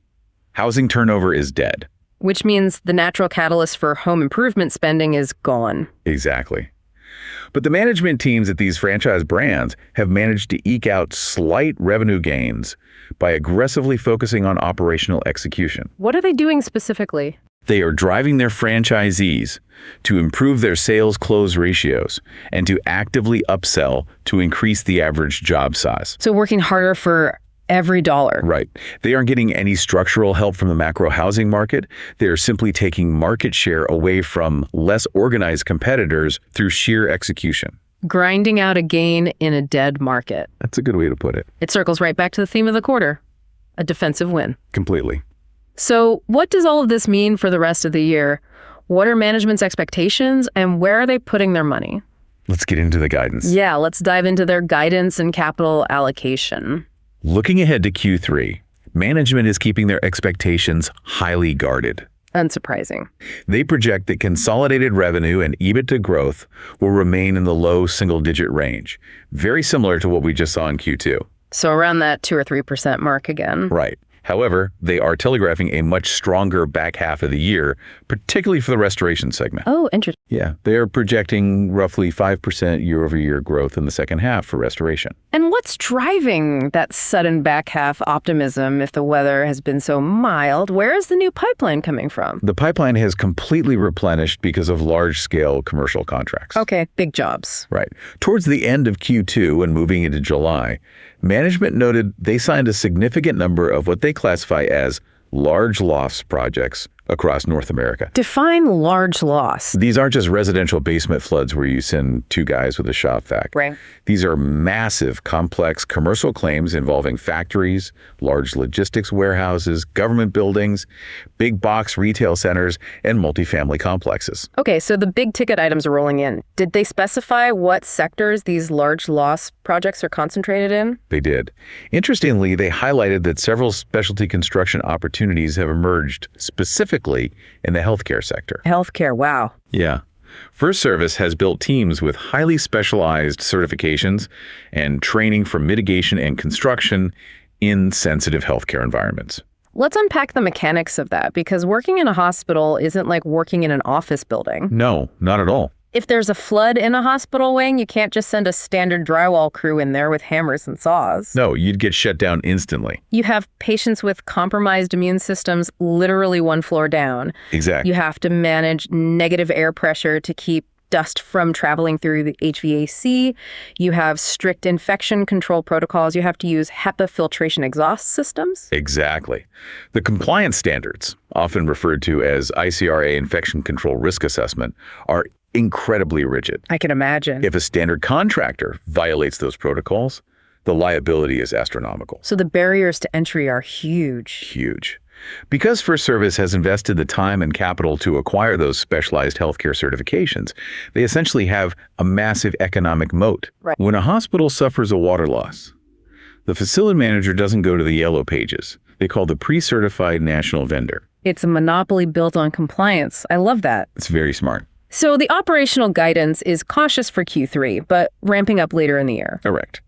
S2: Housing turnover is dead.
S1: Which means the natural catalyst for home improvement spending is gone.
S2: Exactly. But the management teams at these franchise brands have managed to eke out slight revenue gains by aggressively focusing on operational execution.
S1: What are they doing specifically?
S2: They are driving their franchisees to improve their sales close ratios and to actively upsell to increase the average job size.
S1: So working harder for every dollar.
S2: Right. They aren't getting any structural help from the macro housing market. They are simply taking market share away from less organized competitors through sheer execution.
S1: Grinding out a gain in a dead market.
S2: That's a good way to put it.
S1: It circles right back to the theme of the quarter, a defensive win.
S2: Completely.
S1: So what does all of this mean for the rest of the year? What are management's expectations and where are they putting their money?
S2: Let's get into the guidance.
S1: Yeah, let's dive into their guidance and capital allocation.
S2: Looking ahead to Q3, management is keeping their expectations highly guarded.
S1: Unsurprising.
S2: They project that consolidated revenue and EBITDA growth will remain in the low single-digit range, very similar to what we just saw in Q2.
S1: So around that 2 or 3% mark again.
S2: Right. However, they are telegraphing a much stronger back half of the year, particularly for the restoration segment.
S1: Oh, interesting.
S2: Yeah, they are projecting roughly 5% year-over-year growth in the second half for restoration.
S1: And what's driving that sudden back half optimism if the weather has been so mild? Where is the new pipeline coming from?
S2: The pipeline has completely replenished because of large-scale commercial contracts.
S1: Okay, big jobs.
S2: Right. Towards the end of Q2 and moving into July, management noted they signed a significant number of what they classify as large lofts projects across North America.
S1: Define large loss.
S2: These aren't just residential basement floods where you send two guys with a shop vac.
S1: Right.
S2: These are massive, complex commercial claims involving factories, large logistics warehouses, government buildings, big box retail centers, and multifamily complexes.
S1: Okay, so the big ticket items are rolling in. Did they specify what sectors these large loss projects are concentrated in?
S2: They did. Interestingly, they highlighted that several specialty construction opportunities have emerged specifically in the healthcare sector.
S1: Healthcare, wow.
S2: Yeah. FirstService has built teams with highly specialized certifications and training for mitigation and construction in sensitive healthcare environments.
S1: Let's unpack the mechanics of that, because working in a hospital isn't like working in an office building.
S2: No, not at all.
S1: If there's a flood in a hospital wing, you can't just send a standard drywall crew in there with hammers and saws.
S2: No, you'd get shut down instantly.
S1: You have patients with compromised immune systems literally one floor down.
S2: Exactly.
S1: You have to manage negative air pressure to keep dust from traveling through the HVAC. You have strict infection control protocols. You have to use HEPA filtration exhaust systems.
S2: Exactly. The compliance standards, often referred to as ICRA infection control risk assessment, are incredibly rigid.
S1: I can imagine.
S2: If a standard contractor violates those protocols, the liability is astronomical.
S1: So the barriers to entry are huge.
S2: Huge. Because FirstService has invested the time and capital to acquire those specialized healthcare certifications, they essentially have a massive economic moat.
S1: Right.
S2: When a hospital suffers a water loss, the facility manager doesn't go to the yellow pages. They call the pre-certified national vendor.
S1: It's a monopoly built on compliance. I love that.
S2: It's very smart.
S1: So the operational guidance is cautious for Q3, but ramping up later in the year.
S2: Correct.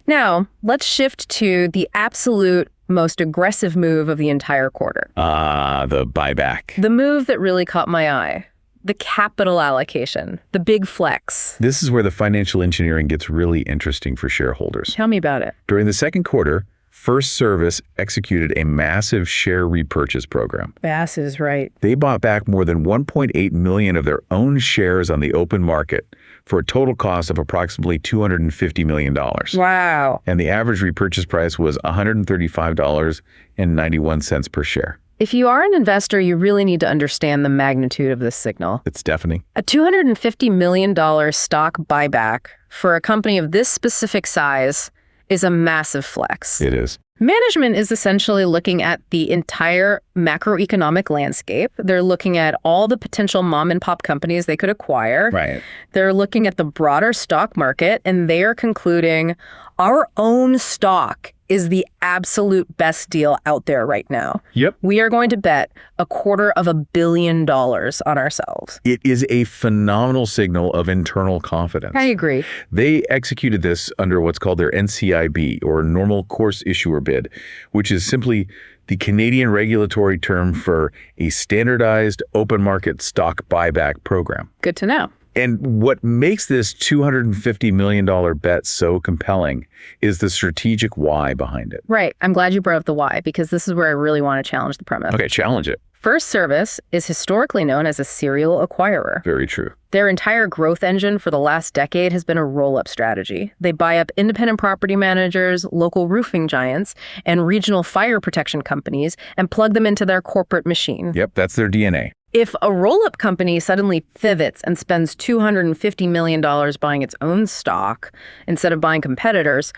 S1: Now, let's shift to the absolute most aggressive move of the entire quarter.
S2: The buyback.
S1: The move that really caught my eye. The capital allocation. The big flex.
S2: This is where the financial engineering gets really interesting for shareholders.
S1: Tell me about it.
S2: During the second quarter, FirstService executed a massive share repurchase program.
S1: Bass is right.
S2: They bought back more than 1.8 million of their own shares on the open market for a total cost of approximately $250 million.
S1: Wow.
S2: And the average repurchase price was $135.91 per share.
S1: If you are an investor, you really need to understand the magnitude of this signal.
S2: It's deafening.
S1: A $250 million stock buyback for a company of this specific size is a massive flex.
S2: It is.
S1: Management is essentially looking at the entire macroeconomic landscape. They're looking at all the potential mom and pop companies they could acquire.
S2: Right.
S1: They're looking at the broader stock market, and they are concluding our own stock is the absolute best deal out there right now.
S2: Yep.
S1: We are going to bet $250 million on ourselves.
S2: It is a phenomenal signal of internal confidence.
S1: I agree.
S2: They executed this under what's called their NCIB, or Normal Course Issuer Bid, which is simply the Canadian regulatory term for a standardized open market stock buyback program.
S1: Good to know.
S2: And what makes this $250 million bet so compelling is the strategic why behind it.
S1: Right. I'm glad you brought up the why, because this is where I really want to challenge the premise.
S2: Okay, challenge it.
S1: FirstService is historically known as a serial acquirer.
S2: Very true.
S1: Their entire growth engine for the last decade has been a roll-up strategy. They buy up independent property managers, local roofing giants, and regional fire protection companies and plug them into their corporate machine.
S2: Yep, that's their DNA.
S1: If a roll-up company suddenly pivots and spends $250 million buying its own stock instead of buying competitors,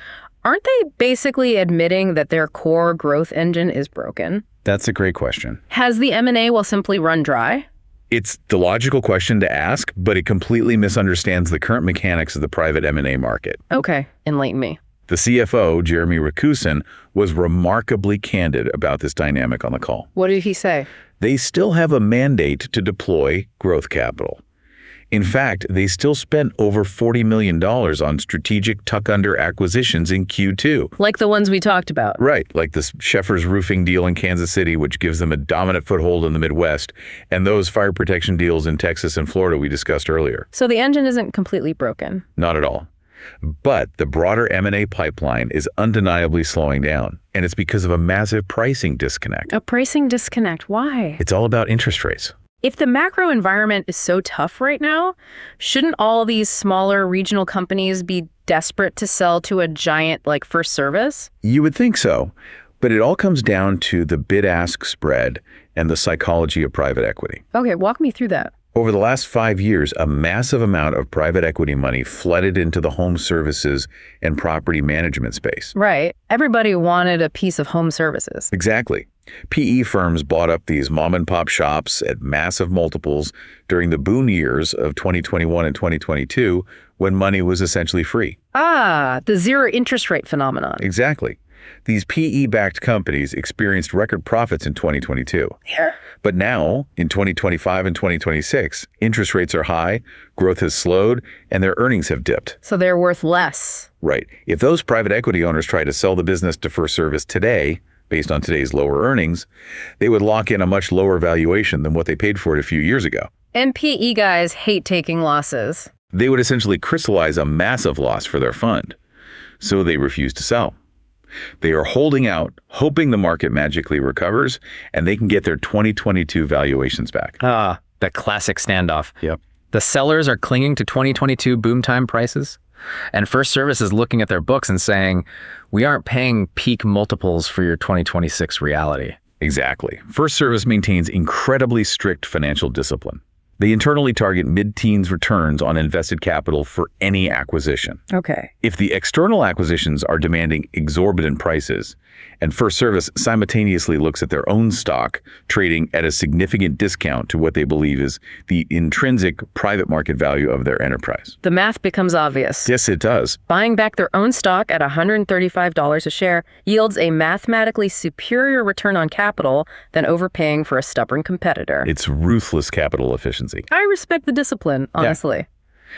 S1: aren't they basically admitting that their core growth engine is broken?
S2: That's a great question.
S1: Has the M&A will simply run dry?
S2: It's the logical question to ask, but it completely misunderstands the current mechanics of the private M&A market.
S1: Okay, enlighten me.
S2: The CFO, Jeremy Rakusin, was remarkably candid about this dynamic on the call.
S1: What did he say?
S2: They still have a mandate to deploy growth capital. In fact, they still spent over $40 million on strategic tuck-under acquisitions in Q2.
S1: Like the ones we talked about.
S2: Right, like the Scheffer's roofing deal in Kansas City, which gives them a dominant foothold in the Midwest, and those fire protection deals in Texas and Florida we discussed earlier.
S1: So the engine isn't completely broken.
S2: Not at all. But the broader M&A pipeline is undeniably slowing down, and it's because of a massive pricing disconnect.
S1: A pricing disconnect. Why?
S2: It's all about interest rates.
S1: If the macro environment is so tough right now, shouldn't all these smaller regional companies be desperate to sell to a giant like FirstService?
S2: You would think so, but it all comes down to the bid-ask spread and the psychology of private equity.
S1: Okay, walk me through that.
S2: Over the last 5 years, a massive amount of private equity money flooded into the home services and property management space.
S1: Right. Everybody wanted a piece of home services.
S2: Exactly. PE firms bought up these mom-and-pop shops at massive multiples during the boom years of 2021 and 2022, when money was essentially free.
S1: Ah, the zero interest rate phenomenon.
S2: Exactly. These PE-backed companies experienced record profits in 2022.
S1: Yeah.
S2: But now, in 2025 and 2026, interest rates are high, growth has slowed, and their earnings have dipped.
S1: So they're worth less.
S2: Right. If those private equity owners try to sell the business to FirstService today, based on today's lower earnings, they would lock in a much lower valuation than what they paid for it a few years ago.
S1: And PE guys hate taking losses.
S2: They would essentially crystallize a massive loss for their fund. So they refuse to sell. They are holding out, hoping the market magically recovers and they can get their 2022 valuations back.
S3: Ah, the classic standoff.
S2: Yep.
S3: The sellers are clinging to 2022 boom time prices, and FirstService is looking at their books and saying, we aren't paying peak multiples for your 2026 reality.
S2: Exactly. FirstService maintains incredibly strict financial discipline. They internally target mid-teens returns on invested capital for any acquisition.
S1: Okay.
S2: If the external acquisitions are demanding exorbitant prices, and FirstService simultaneously looks at their own stock trading at a significant discount to what they believe is the intrinsic private market value of their enterprise.
S1: The math becomes obvious.
S2: Yes, it does.
S1: Buying back their own stock at $135 a share yields a mathematically superior return on capital than overpaying for a stubborn competitor.
S2: It's ruthless capital efficiency.
S1: I respect the discipline, honestly. Yeah.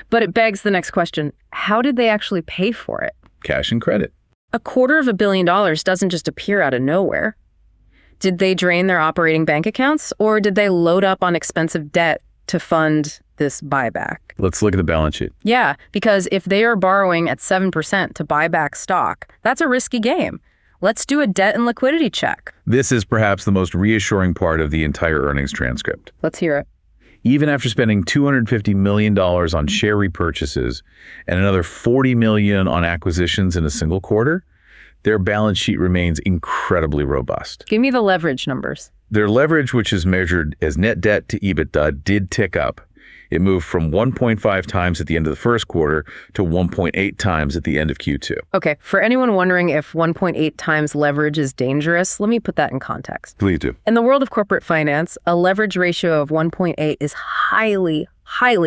S1: But it begs the next question. How did they actually pay for it?
S2: Cash and credit.
S1: $250 million doesn't just appear out of nowhere. Did they drain their operating bank accounts, or did they load up on expensive debt to fund this buyback?
S2: Let's look at the balance sheet.
S1: Yeah, because if they are borrowing at 7% to buy back stock, that's a risky game. Let's do a debt and liquidity check.
S2: This is perhaps the most reassuring part of the entire earnings transcript.
S1: Let's hear it.
S2: Even after spending $250 million on share repurchases and another $40 million on acquisitions in a single quarter, their balance sheet remains incredibly robust.
S1: Give me the leverage numbers.
S2: Their leverage, which is measured as net debt to EBITDA, did tick up. It moved from 1.5 times at the end of the first quarter to 1.8 times at the end of Q2.
S1: Okay, for anyone wondering if 1.8 times leverage is dangerous, let me put that in context.
S2: Please do.
S1: In the world of corporate finance, a leverage ratio of 1.8 is highly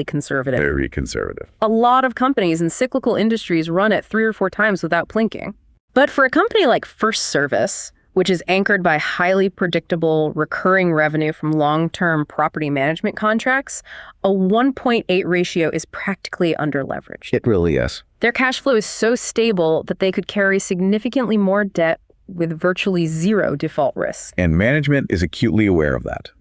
S1: conservative.
S2: Very conservative.
S1: A lot of companies in cyclical industries run at 3 or 4 times without blinking. But for a company like FirstService, which is anchored by highly predictable recurring revenue from long-term property management contracts, a 1.8 ratio is practically underleveraged.
S2: It really is.
S1: Their cash flow is so stable that they could carry significantly more debt with virtually zero default risk.
S2: And management is acutely aware of that.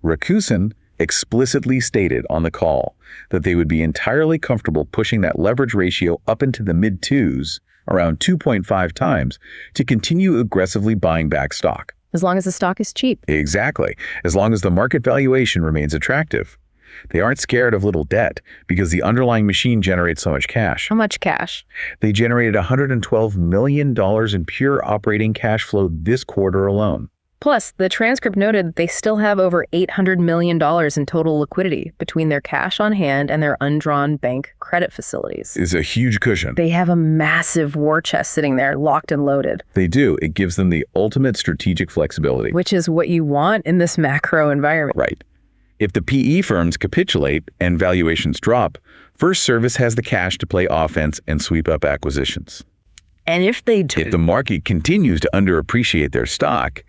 S2: Rakusin explicitly stated on the call that they would be entirely comfortable pushing that leverage ratio up into the mid-twos, around 2.5 times, to continue aggressively buying back stock.
S1: As long as the stock is cheap.
S2: Exactly. As long as the market valuation remains attractive. They aren't scared of little debt because the underlying machine generates so much cash.
S1: How much cash?
S2: They generated $112 million in pure operating cash flow this quarter alone.
S1: Plus, the transcript noted that they still have over $800 million in total liquidity between their cash on hand and their undrawn bank credit facilities.
S2: It's a huge cushion.
S1: They have a massive war chest sitting there, locked and loaded.
S2: They do. It gives them the ultimate strategic flexibility.
S1: Which is what you want in this macro environment.
S2: Right. If the PE firms capitulate and valuations drop, FirstService has the cash to play offense and sweep up acquisitions.
S1: And if they do,
S2: if the market continues to underappreciate their stock,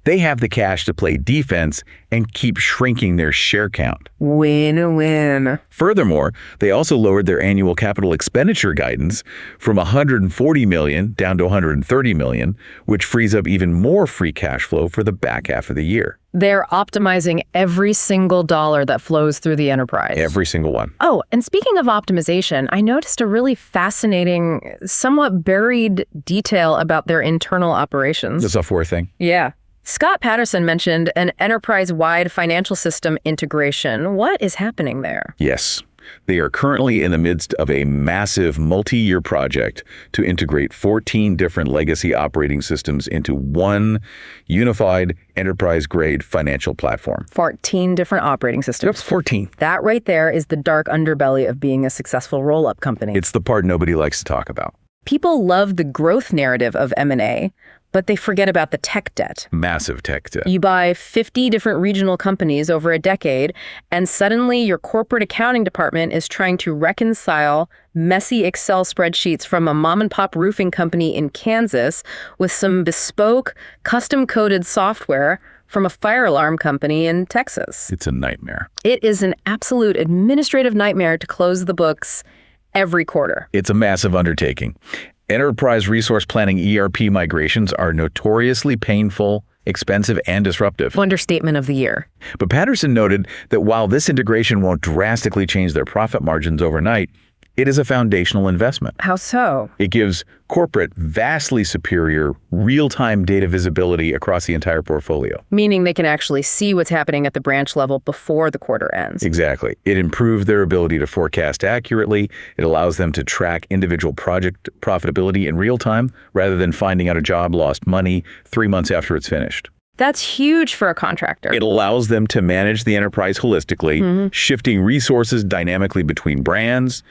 S2: they have the cash to play defense and keep shrinking their share count.
S1: Win-win.
S2: Furthermore, they also lowered their annual capital expenditure guidance from $140 million down to $130 million, which frees up even more free cash flow for the back half of the year.
S1: They're optimizing every single dollar that flows through the enterprise.
S2: Every single one.
S1: Oh, and speaking of optimization, I noticed a really fascinating, somewhat buried detail about their internal operations.
S2: The software thing?
S1: Yeah. Scott Patterson mentioned an enterprise-wide financial system integration. What is happening there?
S2: Yes. They are currently in the midst of a massive multi-year project to integrate 14 different legacy operating systems into one unified enterprise-grade financial platform.
S1: 14 different operating systems.
S2: Yep, 14.
S1: That right there is the dark underbelly of being a successful roll-up company.
S2: It's the part nobody likes to talk about.
S1: People love the growth narrative of M&A, but they forget about the tech debt.
S2: Massive tech debt.
S1: You buy 50 different regional companies over a decade, and suddenly your corporate accounting department is trying to reconcile messy Excel spreadsheets from a mom-and-pop roofing company in Kansas with some bespoke, custom-coded software from a fire alarm company in Texas.
S2: It's a nightmare.
S1: It is an absolute administrative nightmare to close the books every quarter.
S2: It's a massive undertaking. Enterprise resource planning ERP migrations are notoriously painful, expensive, and disruptive.
S1: Understatement of the year.
S2: But Patterson noted that while this integration won't drastically change their profit margins overnight, it is a foundational investment.
S1: How so?
S2: It gives corporate vastly superior real-time data visibility across the entire portfolio.
S1: Meaning they can actually see what's happening at the branch level before the quarter ends.
S2: Exactly. It improves their ability to forecast accurately. It allows them to track individual project profitability in real time rather than finding out a job lost money 3 months after it's finished.
S1: That's huge for a contractor.
S2: It allows them to manage the enterprise holistically, shifting resources dynamically between brands.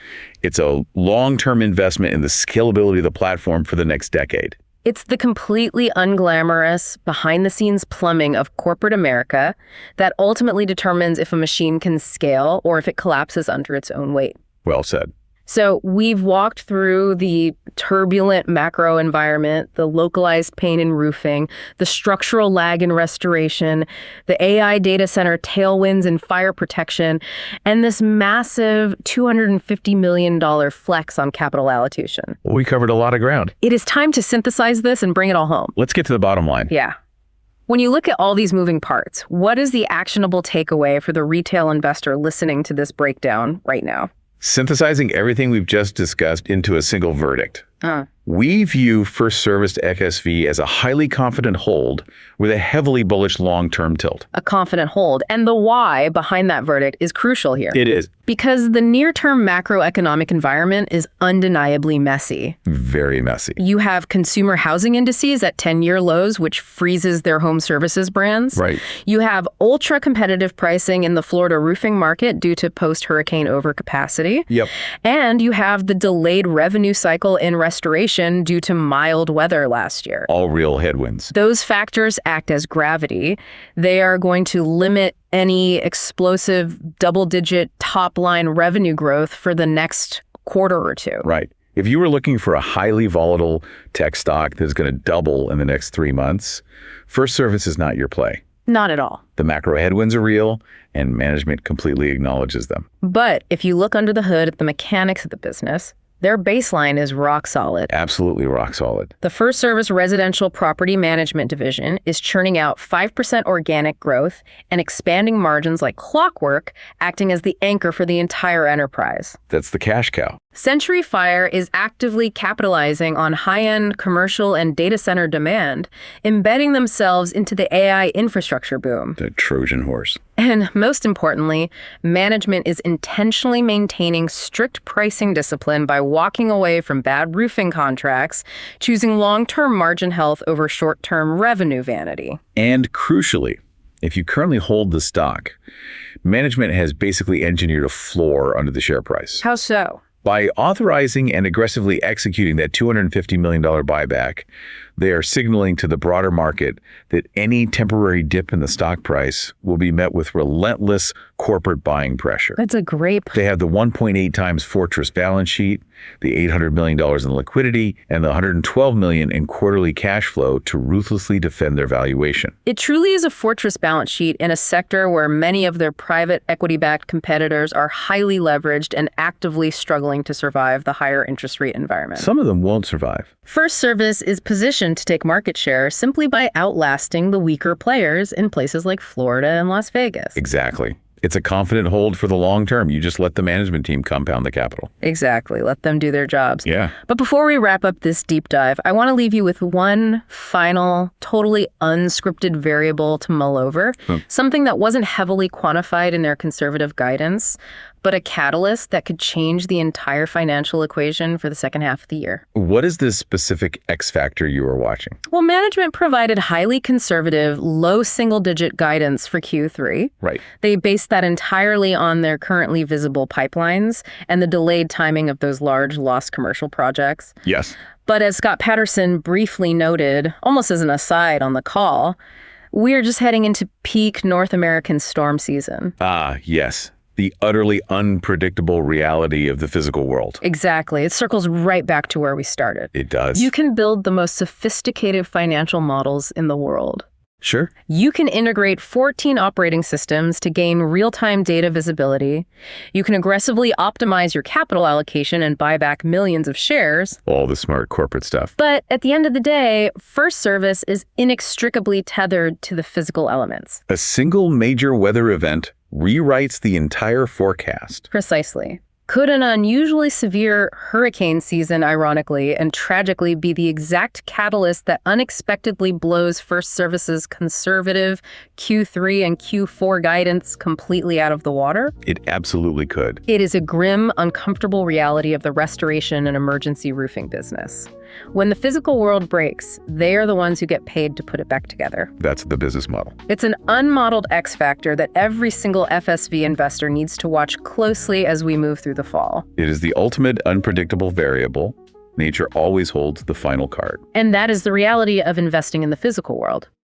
S2: It's a long-term investment in the scalability of the platform for the next decade.
S1: It's the completely unglamorous, behind-the-scenes plumbing of corporate America that ultimately determines if a machine can scale or if it collapses under its own weight.
S2: Well said.
S1: So we've walked through the turbulent macro environment, the localized pain in roofing, the structural lag in restoration, the AI data center tailwinds in fire protection, and this massive $250 million flex on capital allocation.
S2: We covered a lot of ground.
S1: It is time to synthesize this and bring it all home.
S2: Let's get to the bottom line.
S1: Yeah. When you look at all these moving parts, what is the actionable takeaway for the retail investor listening to this breakdown right now?
S2: Synthesizing everything we've just discussed into a single verdict. We view FirstService FSV as a highly confident hold with a heavily bullish long-term tilt.
S1: A confident hold. And the why behind that verdict is crucial here.
S2: It is.
S1: Because the near-term macroeconomic environment is undeniably messy.
S2: Very messy.
S1: You have consumer housing indices at 10-year lows, which freezes their home services brands.
S2: Right.
S1: You have ultra-competitive pricing in the Florida roofing market due to post-hurricane overcapacity.
S2: Yep.
S1: And you have the delayed revenue cycle in restoration due to mild weather last year.
S2: All real headwinds.
S1: Those factors act as gravity. They are going to limit any explosive double-digit top-line revenue growth for the next quarter or two.
S2: Right. If you were looking for a highly volatile tech stock that's going to double in the next 3 months, FirstService is not your play.
S1: Not at all.
S2: The macro headwinds are real, and management completely acknowledges them.
S1: But if you look under the hood at the mechanics of the business, their baseline is rock solid.
S2: Absolutely rock solid.
S1: The FirstService Residential Property Management Division is churning out 5% organic growth and expanding margins like clockwork, acting as the anchor for the entire enterprise.
S2: That's the cash cow.
S1: Century Fire is actively capitalizing on high-end commercial and data center demand, embedding themselves into the AI infrastructure boom.
S2: The Trojan horse.
S1: And most importantly, management is intentionally maintaining strict pricing discipline by walking away from bad roofing contracts, choosing long-term margin health over short-term revenue vanity.
S2: And crucially, if you currently hold the stock, management has basically engineered a floor under the share price.
S1: How so?
S2: By authorizing and aggressively executing that $250 million buyback, they are signaling to the broader market that any temporary dip in the stock price will be met with relentless corporate buying pressure.
S1: That's a great...
S2: They have the 1.8 times fortress balance sheet, the $800 million in liquidity, and the $112 million in quarterly cash flow to ruthlessly defend their valuation.
S1: It truly is a fortress balance sheet in a sector where many of their private equity-backed competitors are highly leveraged and actively struggling to survive the higher interest rate environment.
S2: Some of them won't survive.
S1: FirstService is positioned to take market share simply by outlasting the weaker players in places like Florida and Las Vegas.
S2: Exactly. It's a confident hold for the long term. You just let the management team compound the capital.
S1: Exactly. Let them do their jobs.
S2: Yeah.
S1: But before we wrap up this deep dive, I want to leave you with one final, totally unscripted variable to mull over. Something that wasn't heavily quantified in their conservative guidance, but a catalyst that could change the entire financial equation for the second half of the year.
S2: What is this specific X factor you are watching?
S1: Well, management provided highly conservative, low single-digit guidance for Q3.
S2: Right.
S1: They based that entirely on their currently visible pipelines and the delayed timing of those large lost commercial projects.
S2: Yes.
S1: But as Scott Patterson briefly noted, almost as an aside on the call, we're just heading into peak North American storm season.
S2: Ah, yes. The utterly unpredictable reality of the physical world.
S1: Exactly. It circles right back to where we started.
S2: It does.
S1: You can build the most sophisticated financial models in the world.
S2: Sure.
S1: You can integrate 14 operating systems to gain real-time data visibility. You can aggressively optimize your capital allocation and buy back millions of shares.
S2: All the smart corporate stuff.
S1: But at the end of the day, FirstService is inextricably tethered to the physical elements.
S2: A single major weather event rewrites the entire forecast.
S1: Precisely. Could an unusually severe hurricane season, ironically and tragically, be the exact catalyst that unexpectedly blows FirstService's conservative Q3 and Q4 guidance completely out of the water?
S2: It absolutely could.
S1: It is a grim, uncomfortable reality of the restoration and emergency roofing business. When the physical world breaks, they are the ones who get paid to put it back together.
S2: That's the business model.
S1: It's an unmodeled X factor that every single FSV investor needs to watch closely as we move through the fall.
S2: It is the ultimate unpredictable variable. Nature always holds the final card.
S1: And that is the reality of investing in the physical world.